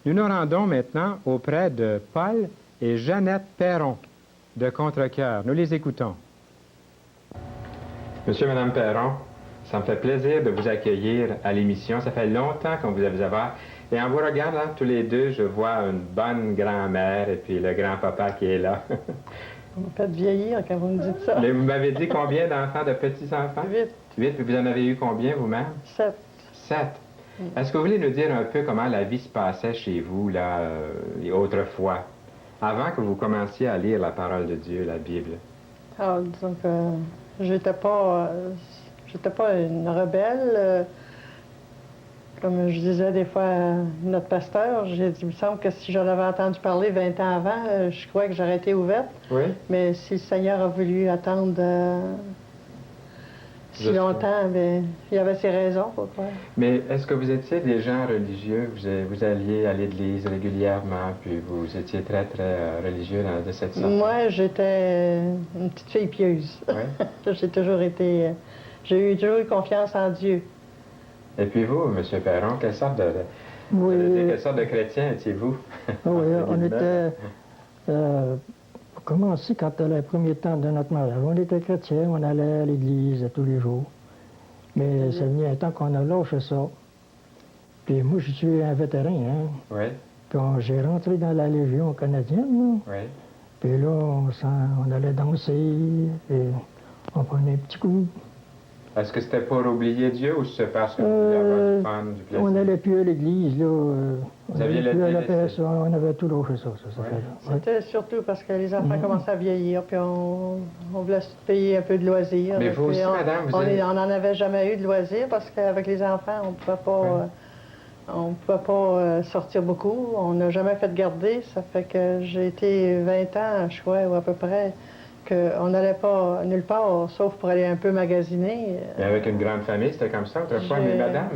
Nous nous rendons maintenant auprès de Paul et Jeannette Perron de Contrecœur. Nous les écoutons. Monsieur et Madame Perron, ça me fait plaisir de vous accueillir à l'émission. Ça fait longtemps qu'on vous a vu avoir. Et en vous regardant tous les deux, je vois une bonne grand-mère et puis le grand-papa qui est là. On me fait vieillir quand vous me dites ça. Mais vous m'avez dit combien d'enfants, de petits-enfants? 8. 8, puis vous en avez eu combien vous-même? 7. 7. Est-ce que vous voulez nous dire un peu comment la vie se passait chez vous, là, autrefois, avant que vous commenciez à lire la parole de Dieu, la Bible? Alors, disons que j'étais pas une rebelle. Comme je disais des fois à notre pasteur, j'ai dit, il me semble que si j'en avais entendu parler 20 ans avant, je crois que j'aurais été ouverte. Oui. Mais si le Seigneur a voulu attendre si longtemps, bien, il y avait ses raisons, pourquoi. Mais est-ce que vous étiez des gens religieux? Vous alliez à l'église régulièrement, puis vous étiez très, très religieux de cette sorte? Moi, j'étais une petite fille pieuse. Oui. J'ai toujours eu confiance en Dieu. Et puis vous, M. Perron, quelle sorte de chrétien étiez-vous? Oui, on était... commencé quand les premiers temps de notre mariage. On était chrétiens, on allait à l'église tous les jours. Mais ça venu un temps qu'on a lâché ça. Puis moi, je suis un vétéran, hein. Oui. Puis j'ai rentré dans la Légion canadienne, là. Oui. Puis là, on allait danser, et on prenait un petit coup. Est-ce que c'était pour oublier Dieu ou c'est parce que vous vouliez avoir du fun, du plaisir? On n'allait plus à l'église, là. Vous aviez plus à la laissé? paix, on avait tout lâché ça Ouais. fait. C'était surtout parce que les enfants commençaient à vieillir, puis on voulait se payer un peu de loisirs. Mais vous Puis aussi, madame, on n'en avait jamais eu de loisirs parce qu'avec les enfants, on ne pouvait pas sortir beaucoup. On n'a jamais fait de garder. Ça fait que j'ai été 20 ans, je crois, ou à peu près, qu'on n'allait pas nulle part, sauf pour aller un peu magasiner. Et avec une grande famille, c'était comme ça autrefois. Mais madame,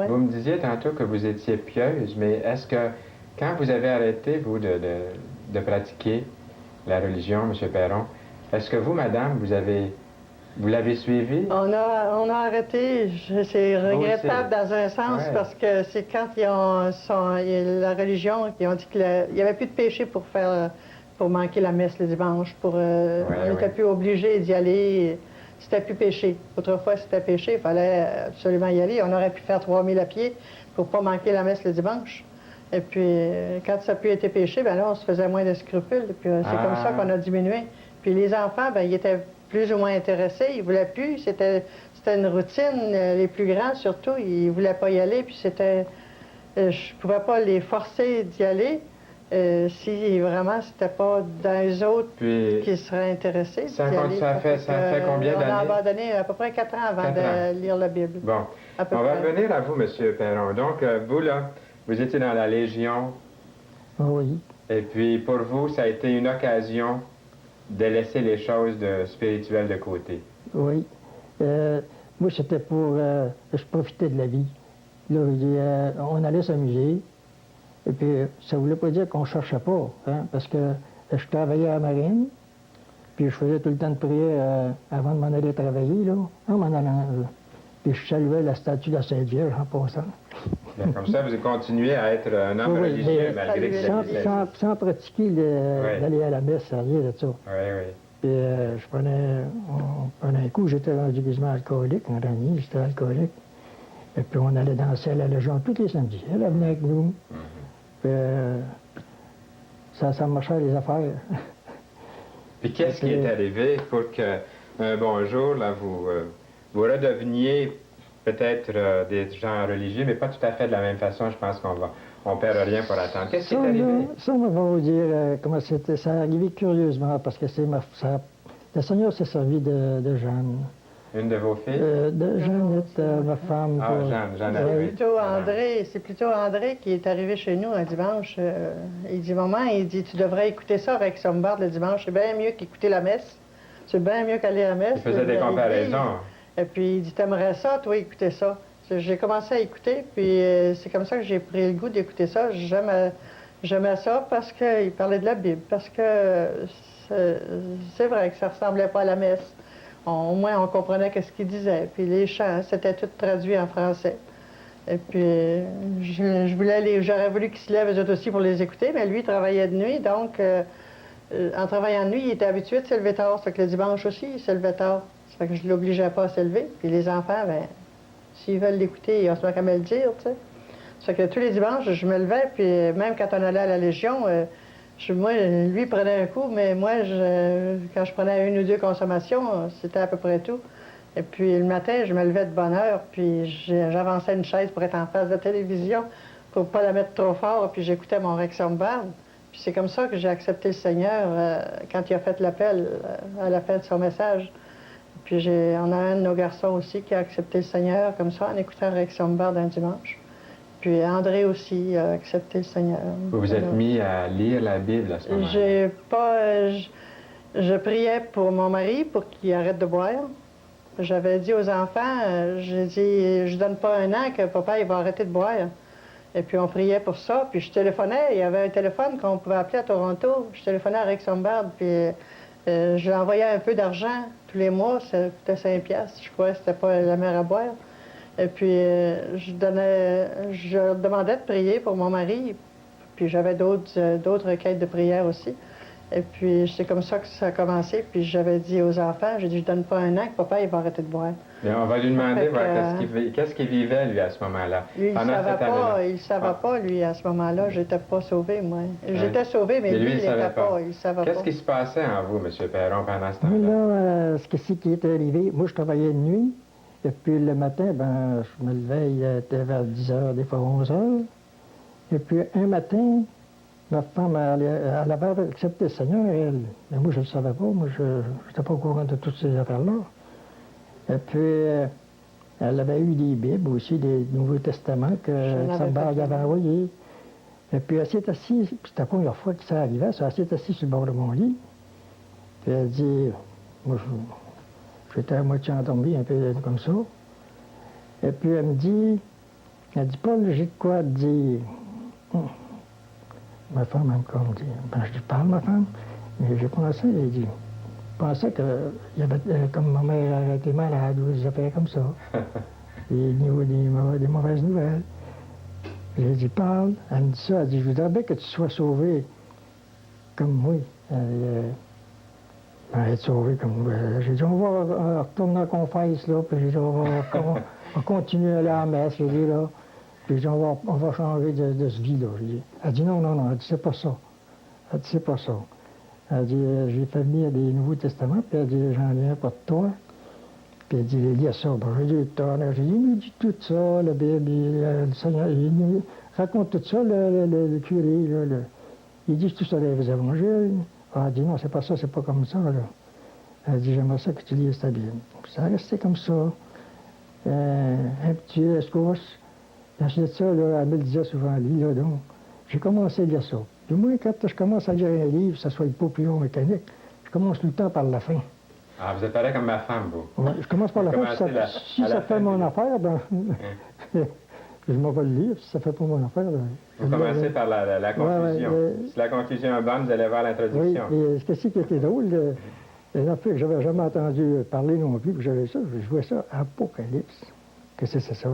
vous me disiez tantôt que vous étiez pieuse, mais est-ce que quand vous avez arrêté, vous, de pratiquer la religion, M. Perron, est-ce que vous, madame, vous l'avez suivi? On a arrêté. C'est regrettable dans un sens parce que c'est quand la religion, ils ont dit qu'il n'y avait plus de péché pour manquer la messe le dimanche. On n'était plus obligé d'y aller. C'était plus péché. Autrefois, c'était péché. Il fallait absolument y aller. On aurait pu faire 3000 à pied pour ne pas manquer la messe le dimanche. Et puis, quand ça n'a plus été péché, bien là, on se faisait moins de scrupules. Puis c'est comme ça qu'on a diminué. Puis les enfants, bien, ils étaient plus ou moins intéressés. Ils ne voulaient plus. C'était une routine. Les plus grands, surtout, ils ne voulaient pas y aller. Puis c'était... je ne pouvais pas les forcer d'y aller. Si vraiment c'était pas dans eux autres qui seraient intéressés. Ça fait combien d'années? On a abandonné à peu près 4 ans avant de lire la Bible. Bon, on va revenir à vous, M. Perron. Donc, vous, là, vous étiez dans la Légion. Oui. Et puis, pour vous, ça a été une occasion de laisser les choses spirituelles de côté. Oui. Moi, c'était pour... je profitais de la vie. Là, on allait s'amuser. Et puis, ça ne voulait pas dire qu'on ne cherchait pas, hein, parce que je travaillais à la marine, puis je faisais tout le temps de prière avant de m'en aller travailler, là, en m'en allant. Puis je saluais la statue de la Sainte-Vierge en passant. Bien, comme ça, vous continuez à être un homme religieux, malgré que sans pratiquer d'aller à la messe, rien de ça. Oui, oui. Puis on prenait un coup, j'étais rendu quasiment alcoolique, en dernier, j'étais alcoolique. Et puis on allait danser à la Légion tous les samedis. Elle venait avec nous. Puis, ça marchait les affaires. Puis qu'est-ce qui est arrivé pour qu'un bon jour, là, vous redeveniez peut-être des gens religieux, mais pas tout à fait de la même façon. Je pense qu'on perd rien pour attendre. Qu'est-ce qui est arrivé? Ça, on va vous dire comment c'était. Ça est arrivé curieusement, parce que le Seigneur s'est servi de Jeanne. Une de vos filles? De Jeannette, ma femme. Jeanne. C'est plutôt André qui est arrivé chez nous un dimanche. Il dit, maman, tu devrais écouter ça avec Sombart le dimanche. C'est bien mieux qu'écouter la messe. C'est bien mieux qu'aller à la messe. Il faisait des comparaisons. Et puis il dit, t'aimerais ça, toi, écouter ça. J'ai commencé à écouter, puis c'est comme ça que j'ai pris le goût d'écouter ça. J'aimais ça parce qu'il parlait de la Bible, parce que c'est vrai que ça ressemblait pas à la messe. Au moins, on comprenait ce qu'il disait. Puis les chants, c'était tout traduit en français. Et puis, j'aurais voulu qu'ils se lèvent eux autres aussi pour les écouter, mais lui, il travaillait de nuit, donc en travaillant de nuit, il était habitué de se lever tard. Ça fait que le dimanche aussi, il se levait tard. Ça fait que je ne l'obligeais pas à se lever. Puis les enfants, ben s'ils veulent l'écouter, ils ont souvent qu'à me le dire, tu sais. Ça fait que tous les dimanches, je me levais, puis même quand on allait à la Légion, moi, lui prenait un coup, mais moi, quand je prenais une ou deux consommations, c'était à peu près tout. Et puis le matin, je me levais de bonne heure, puis j'avançais une chaise pour être en face de la télévision, pour ne pas la mettre trop fort, puis j'écoutais mon Rexham Band. Puis c'est comme ça que j'ai accepté le Seigneur quand il a fait l'appel à la fin de son message. Puis on a un de nos garçons aussi qui a accepté le Seigneur comme ça en écoutant Rexham Band un dimanche. Puis André aussi a accepté le Seigneur. Vous vous êtes mis à lire la Bible à ce moment-là? Je priais pour mon mari pour qu'il arrête de boire. J'avais dit aux enfants, j'ai dit, je donne pas un an que papa il va arrêter de boire. Et puis on priait pour ça, puis je téléphonais, il y avait un téléphone qu'on pouvait appeler à Toronto. Je téléphonais à Rexham Band, puis je lui envoyais un peu d'argent tous les mois, ça coûtait 5 piastres, je crois, c'était pas la mer à boire. Et puis je leur demandais de prier pour mon mari, puis j'avais d'autres requêtes de prière aussi. Et puis, c'est comme ça que ça a commencé. Puis, j'avais dit aux enfants, j'ai dit, je donne pas un an que papa, il va arrêter de boire. Mais on va lui demander qu'est-ce qu'il vivait, lui, à ce moment-là. Lui, il ne savait pas, lui, à ce moment-là. J'étais pas sauvée, moi. J'étais sauvée, mais lui, il n'était pas. Il savait pas. Qu'est-ce qui se passait en vous, M. Perron, pendant ce temps-là? Là, ce qui est arrivé, moi, je travaillais de nuit. Et puis, le matin, ben, je me levais, il était vers 10 h, des fois 11 h. Et puis, un matin, ma femme, elle avait accepté le Seigneur, elle. Mais moi, je ne le savais pas. Moi, je n'étais pas au courant de toutes ces affaires-là. Et puis, elle avait eu des Bibles aussi, des Nouveaux Testaments que Sambarg avait envoyés. Et puis, elle s'est assise, c'était la première fois que ça arrivait, elle s'est assise sur le bord de mon lit. Puis, elle dit, moi, j'étais à moitié endormi, un peu comme ça. Et puis, elle dit, Paul, j'ai de quoi te dire. Ma femme, elle me dit, ben, je dis, parle, ma femme. Mais j'ai pensé, je pensais que, comme ma mère était malade, ou des affaires comme ça. des mauvaises nouvelles. J'ai dit, parle. Elle me dit ça, elle dit, je voudrais bien que tu sois sauvé comme moi. Être sauvé comme moi. J'ai dit, on va retourner à la confesse, là, puis j'ai dit, on va continuer à aller à la messe, j'ai dit, là. Puis j'ai dit, on va changer de ce vie-là. Elle dit, non, elle dit, c'est pas ça. Elle dit, c'est pas ça. Elle dit, j'ai fait venir des Nouveaux Testaments, puis elle dit, j'en ai un pas de toi. Puis elle dit, il y a ça. Bon, j'ai dit, il nous dit tout ça, la Bible, le Seigneur, il nous raconte tout ça, le curé, là, il dit tout ça dans les évangiles. Elle dit, non, c'est pas ça, c'est pas comme ça, là. Elle dit, j'aimerais ça que tu lises ta Bible. Puis ça restait comme ça. Un petit escousse. Ensuite de ça, là, elle me le disait souvent, lis, là, donc. J'ai commencé à lire ça. Du moins, quand je commence à lire un livre, que ce soit le papillon mécanique, je commence tout le temps par la fin. Ah, vous êtes pareil comme ma femme, vous. Ouais, je commence par la fin, si ça fait mon affaire, ben, je m'en vais le lire, si ça fait pas mon affaire, ben, vous commencez par la conclusion. Si la conclusion est bonne, vous allez voir l'introduction. Oui, et ce qui était drôle, une affaire que j'avais jamais entendu parler non plus, puis j'avais ça, je jouais ça, Apocalypse. Qu'est-ce que c'est ça?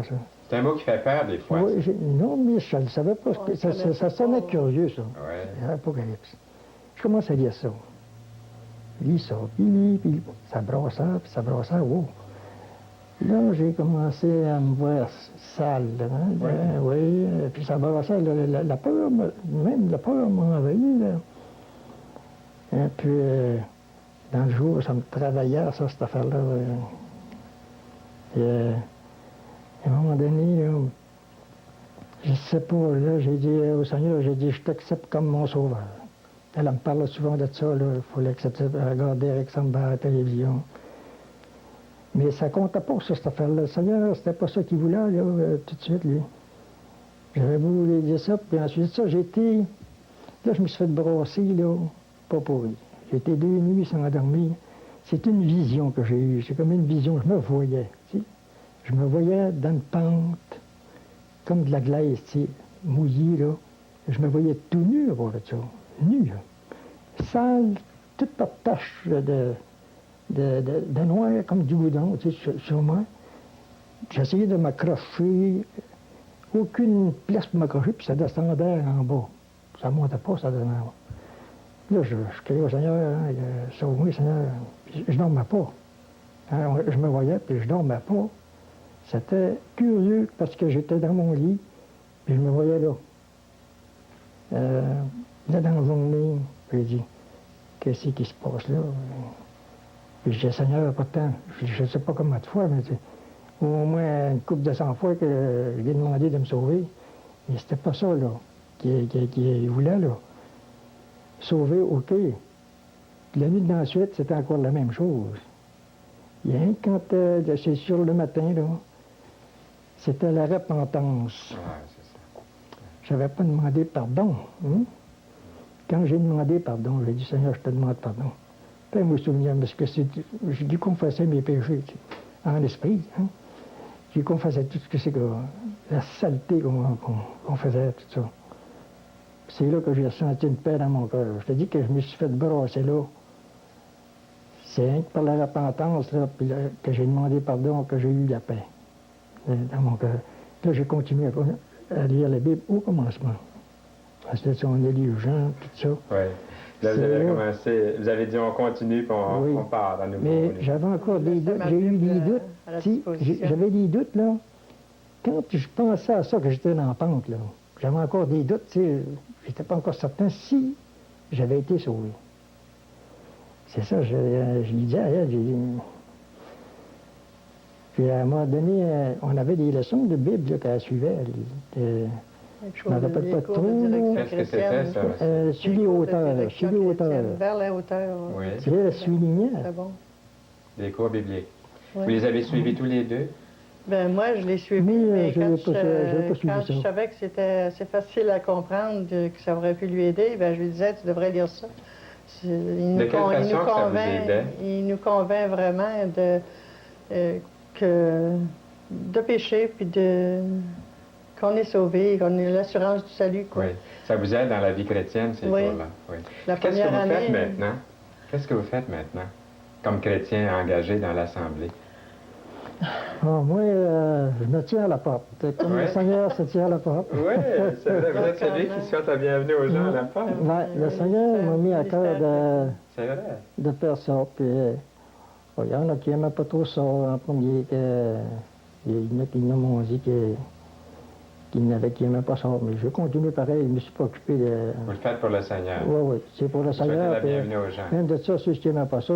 C'est un mot qui fait peur des fois. Oui, non, mais je ne savais pas. Ça sonnait curieux, ça. Ouais. Apocalypse. Je commence à lire ça. Je lis ça, puis ça brassait, wow. Là, j'ai commencé à me voir sale, hein, oui, puis ça brassait, la peur, même la peur m'a envahi, là. Et puis, dans le jour, ça me travaillait, ça, cette affaire-là. À un moment donné, là, je ne sais pas, là, j'ai dit au Seigneur, j'ai dit, je t'accepte comme mon sauveur. Elle me parle souvent de ça, il faut l'accepter, regarder avec ça à la télévision. Mais ça ne comptait pas sur cette affaire-là. Le Seigneur, c'était pas ça qu'il voulait, là, tout de suite, lui. J'avais voulu dire ça, puis ensuite de ça, là, je me suis fait brasser, là, pas pour lui. J'ai été 2 nuits sans dormir. C'est une vision que j'ai eue, c'est comme une vision, je me voyais, tu sais. Je me voyais dans une pente, comme de la glace, tu sais, mouillée, là. Je me voyais tout nu, à part de ça. Nu, là. Sale, toute par tache de noir, comme du goudron, tu sais, sur moi. J'essayais de m'accrocher aucune place pour m'accrocher, puis ça descendait en bas. Ça ne montait pas, ça descendait en bas. Là, je criais au Seigneur, hein, sauve-moi, Seigneur. Je ne dormais pas. Hein, je me voyais, puis je ne dormais pas. C'était curieux, parce que j'étais dans mon lit, puis je me voyais là. Là, dans la journée, j'ai dit, qu'est-ce qui se passe là? Puis je dis, Seigneur, pas de temps. Je ne sais pas combien de fois, mais au moins une couple de 100 fois que je lui ai demandé de me sauver. Mais c'était pas ça, là, qu'il voulait, là. Sauver, OK. Puis la nuit d'ensuite, c'était encore la même chose. Rien que quand c'est sur le matin, là, c'était la repentance. Ouais, c'est ça. Je n'avais pas demandé pardon. Hein? Quand j'ai demandé pardon, j'ai dit, Seigneur, je te demande pardon. Fais-moi souvenir, parce que j'ai dû confesser mes péchés, tu sais, en esprit. Hein? J'ai confessé tout ce que c'est que la saleté qu'on faisait, tout ça. C'est là que j'ai ressenti une paix dans mon cœur. Je te dis que je me suis fait brasser là. C'est rien que par la repentance, là, puis là, que j'ai demandé pardon, que j'ai eu la paix dans mon cœur. Là, j'ai continué à lire la Bible au commencement. Ensuite, on a lu Jean, tout ça. Oui. Là, vous avez commencé, vous avez dit on continue, puis on part à nouveau. Mais j'avais encore des doutes, j'ai eu des doutes. Si, j'avais des doutes, là. Quand je pensais à ça, que j'étais dans la pente, là, j'avais encore des doutes, tu sais, j'étais pas encore certain si j'avais été sauvé. C'est ça, je lui disais à elle, j'ai dit... Puis à un moment donné, on avait des leçons de Bible qu'elle suivait. Je ne me rappelle pas trop. Qu'est-ce que c'était, ça? Sur les hauteurs. Sur les hauteurs. Vers les hauteurs. Oui. C'est la soulignée. C'est bon. Des cours bibliques. Ouais. Vous les avez suivis tous les deux? Ben moi, je les suivis, mais quand je savais que c'était assez facile à comprendre, que ça aurait pu lui aider, ben je lui disais, tu devrais lire ça. De quelle façon ça vous aidait? Il nous convainc vraiment de pécher, puis qu'on est sauvé, qu'on ait l'assurance du salut. Quoi. Oui. Ça vous aide dans la vie chrétienne, ces cours-là? Oui. Qu'est-ce que vous faites maintenant? Qu'est-ce que vous faites maintenant, comme chrétien engagé dans l'Assemblée? Oh, moi, je me tiens à la porte. Comme le Seigneur se tient à la porte. Oui, c'est vrai. Vous êtes celui qui souhaite la bienvenue aux gens à la porte. Oui, le Seigneur m'a mis à cœur de faire ça. Puis, il y en a qui n'aimaient pas trop ça en premier. Il y en a qui m'ont dit qu'ils n'aimaient pas ça. Mais je continue pareil. Je ne me suis pas occupé de... Vous le faites pour le Seigneur. Oui, oui. C'est pour le Seigneur. Souhaitez la bienvenue aux gens. Même de ça, ceux qui n'aimaient pas ça,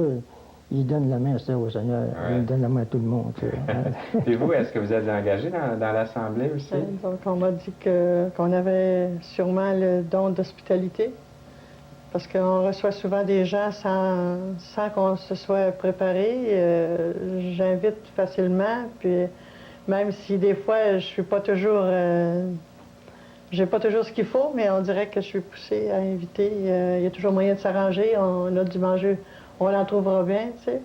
ils donnent la main au Seigneur. Ouais. Ils donnent la main à tout le monde. Puis vous, est-ce que vous êtes engagé dans l'Assemblée aussi? Donc, on m'a dit qu'on avait sûrement le don d'hospitalité. Parce qu'on reçoit souvent des gens sans qu'on se soit préparé. J'invite facilement, puis même si des fois je suis pas toujours... j'ai pas toujours ce qu'il faut, mais on dirait que je suis poussée à inviter. Il y a toujours moyen de s'arranger. On a du manger. On en trouvera bien, tu sais,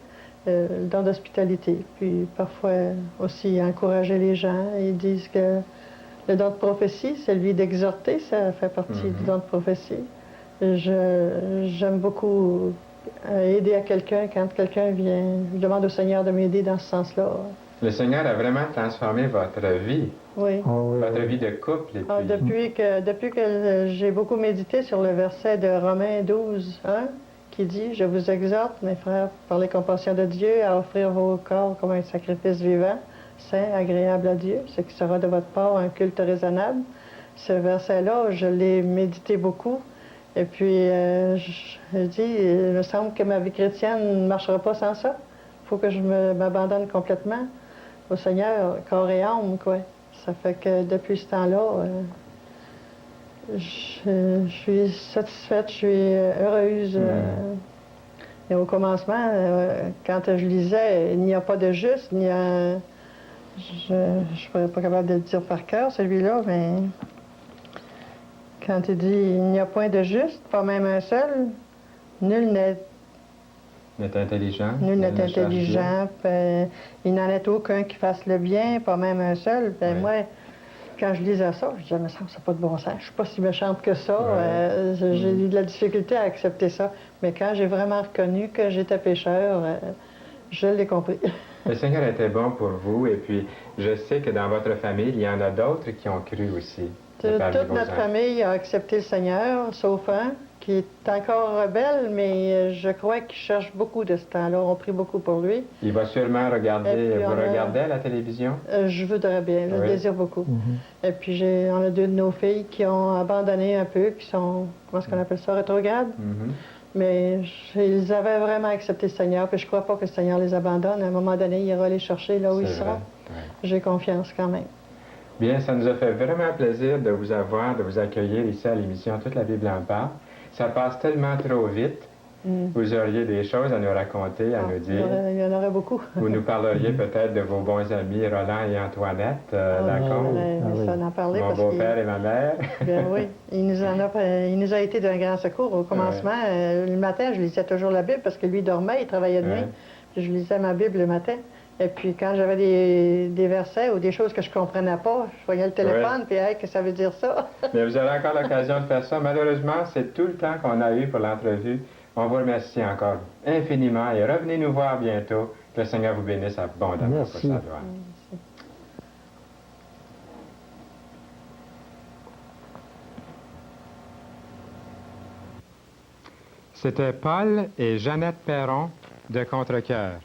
le don d'hospitalité. Puis parfois aussi encourager les gens. Ils disent que le don de prophétie, celui d'exhorter, ça fait partie du don de prophétie. J'aime beaucoup aider à quelqu'un quand quelqu'un vient, demande au Seigneur de m'aider dans ce sens-là. Le Seigneur a vraiment transformé votre vie. Oui. Votre vie de couple. Et puis... Depuis que j'ai beaucoup médité sur le verset de Romains 12, 1, qui dit « Je vous exhorte, mes frères, par les compassions de Dieu, à offrir vos corps comme un sacrifice vivant, saint, agréable à Dieu, ce qui sera de votre part un culte raisonnable. » Ce verset-là, je l'ai médité beaucoup. Et puis, je dis, il me semble que ma vie chrétienne ne marchera pas sans ça. Il faut que je m'abandonne complètement au Seigneur, corps et âme, quoi. Ça fait que depuis ce temps-là, je suis satisfaite, je suis heureuse. Et au commencement, quand je lisais, il n'y a pas de juste, il n'y a... Je ne serais pas capable de le dire par cœur, celui-là, mais... Quand il dit « Il n'y a point de juste, pas même un seul, nul n'est intelligent. Nul n'est intelligent, il n'en est aucun qui fasse le bien, pas même un seul. Ben, moi, quand je lisais ça, je disais « Mais ça n'a pas de bon sens, je ne suis pas si méchante que ça. J'ai eu de la difficulté à accepter ça. Mais quand j'ai vraiment reconnu que j'étais pécheur, je l'ai compris. » Le Seigneur était bon pour vous, et puis je sais que dans votre famille, il y en a d'autres qui ont cru aussi. Toute notre famille a accepté le Seigneur, sauf un, qui est encore rebelle, mais je crois qu'il cherche beaucoup de ce temps-là. On prie beaucoup pour lui. Il va sûrement regarder, vous regardez à la télévision? Je voudrais bien, je le désire beaucoup. Et puis on a 2 de nos filles qui ont abandonné un peu, qui sont, comment est-ce qu'on appelle ça, rétrogrades. Mais ils avaient vraiment accepté le Seigneur, puis je ne crois pas que le Seigneur les abandonne. À un moment donné, il ira les chercher là où ils seront. J'ai confiance quand même. Bien, ça nous a fait vraiment plaisir de vous avoir, de vous accueillir ici à l'émission Toute la Bible en parle. Ça passe tellement trop vite. Vous auriez des choses à nous raconter, à nous dire. Il y en aurait beaucoup. Vous nous parleriez peut-être de vos bons amis Roland et Antoinette, d'accord? Ça en parler mon beau-père et ma mère. Bien oui, il nous a été d'un grand secours au commencement. Le matin, je lisais toujours la Bible parce que lui dormait, il travaillait de nuit. Puis je lisais ma Bible le matin. Et puis quand j'avais des versets ou des choses que je ne comprenais pas, je voyais le téléphone, puis hey, que ça veut dire ça? Mais vous avez encore l'occasion de faire ça. Malheureusement, c'est tout le temps qu'on a eu pour l'entrevue. On vous remercie encore infiniment et revenez nous voir bientôt. Que le Seigneur vous bénisse abondamment pour sa gloire. C'était Paul et Jeannette Perron de Contrecœur.